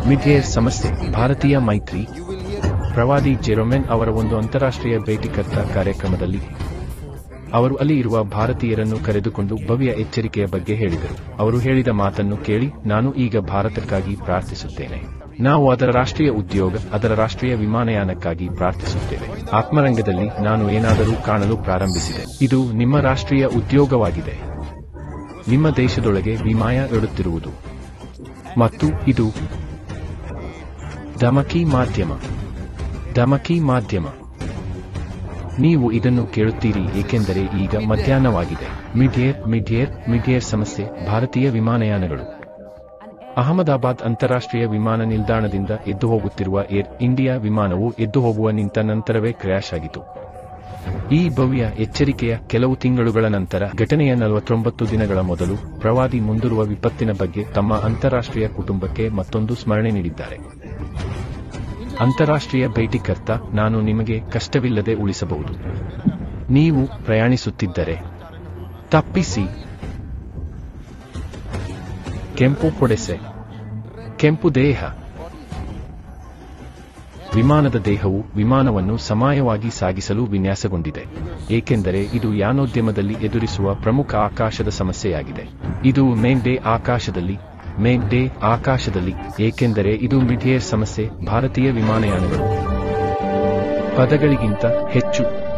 Mid-air ಸಮಸ್ಯೆ ಭಾರತೀಯ ಮೈತ್ರಿ ಪ್ರವಾದಿ ಜೆರೋಮೆನ್ ಅವರ ಒಂದು ಅಂತಾರಾಷ್ಟ್ರೀಯ ಭೇಟಿಕರ್ತ ಕಾರ್ಯಕ್ರಮದಲ್ಲಿ ಅವರು ಅಲ್ಲಿ ಇರುವ ಭಾರತೀಯರನ್ನು ಕರೆದುಕೊಂಡು ಭವ್ಯ ಎಚ್ಚರಿಕೆಯ ಬಗ್ಗೆ ಹೇಳಿದರು. ಅವರು ಹೇಳಿದ ಮಾತನ್ನು ಕೇಳಿ, ನಾನು ಈಗ ಭಾರತಕ್ಕಾಗಿ ಪ್ರಾರ್ಥಿಸುತ್ತೇನೆ. ನಾವು ಅದರ ರಾಷ್ಟ್ರೀಯ ಉದ್ಯೋಗ, ಅದರ ರಾಷ್ಟ್ರೀಯ ವಿಮಾನಯಾನಕ್ಕಾಗಿ ಪ್ರಾರ್ಥಿಸುತ್ತೇವೆ. ಆತ್ಮರಂಗದಲ್ಲಿ ನಾನು ಏನಾದರೂ ಕಾಣಲು ಪ್ರಾರಂಭಿಸಿದೆ. ಇದು ನಿಮ್ಮ ರಾಷ್ಟ್ರೀಯ ಉದ್ಯೋಗವಾಗಿದೆ. ನಿಮ್ಮ ದೇಶದೊಳಗೆ ವಿಮಾಯ ಇಡುತ್ತಿರುವುದು. ಮತ್ತು ಇದು ಧಮಕಿ ಮಾಧ್ಯಮ. ನೀವು ಇದನ್ನು ಕೇಳುತ್ತೀರಿ ಏಕೆಂದರೆ ಈಗ ಮಧ್ಯಾಹ್ನವಾಗಿದೆ. ಮಿಡ್-ಏರ್ ಸಮಸ್ಯೆ ಭಾರತೀಯ ವಿಮಾನಯಾನಗಳು. ಅಹಮದಾಬಾದ್ ಅಂತಾರಾಷ್ಟ್ರೀಯ ವಿಮಾನ ನಿಲ್ದಾಣದಿಂದ ಎದ್ದು ಹೋಗುತ್ತಿರುವ ಏರ್ ಇಂಡಿಯಾ ವಿಮಾನವು ಎದ್ದು ಹೋಗುವ ನಿಂತ ನಂತರವೇ ಕ್ರ್ಯಾಶ್ ಆಗಿತು. ಈ ಭವ್ಯ ಎಚ್ಚರಿಕೆಯ ಕೆಲವು ತಿಂಗಳುಗಳ ನಂತರ ಘಟನೆಯ 49 ದಿನಗಳ ಮೊದಲು ಪ್ರವಾದಿ ಮುಂದಿರುವ ವಿಪತ್ತಿನ ಬಗ್ಗೆ ತಮ್ಮ ಅಂತಾರಾಷ್ಟ್ರೀಯ ಕುಟುಂಬಕ್ಕೆ ಮತ್ತೊಂದು ಸ್ಮರಣೆ ನೀಡಿದ್ದಾರೆ. ಅಂತಾರಾಷ್ಟ್ರೀಯ ಭೇಟಿಕರ್ತ, ನಾನು ನಿಮಗೆ ಕಷ್ಟವಿಲ್ಲದೆ ಉಳಿಸಬಹುದು. ನೀವು ಪ್ರಯಾಣಿಸುತ್ತಿದ್ದರೆ ತಪ್ಪಿಸಿ. ಕೆಂಪು ಪೊಡೆಸೆ, ಕೆಂಪು ದೇಹ. ವಿಮಾನದ ದೇಹವು ವಿಮಾನವನ್ನು ಸಮಯವಾಗಿ ಸಾಗಿಸಲು ವಿನ್ಯಾಸಗೊಂಡಿದೆ, ಏಕೆಂದರೆ ಇದು ಯಾನೋದ್ಯಮದಲ್ಲಿ ಎದುರಿಸುವ ಪ್ರಮುಖ ಆಕಾಶದ ಸಮಸ್ಯೆಯಾಗಿದೆ. ಇದು ಮೇನ್ ಡೇ ಆಕಾಶದಲ್ಲಿ, ಏಕೆಂದರೆ ಇದು ಮಿಡ್-ಏರ್ ಸಮಸ್ಯೆ ಭಾರತೀಯ ವಿಮಾನಯಾನಗಳು. ಪದಗಳಿಗಿಂತ ಹೆಚ್ಚು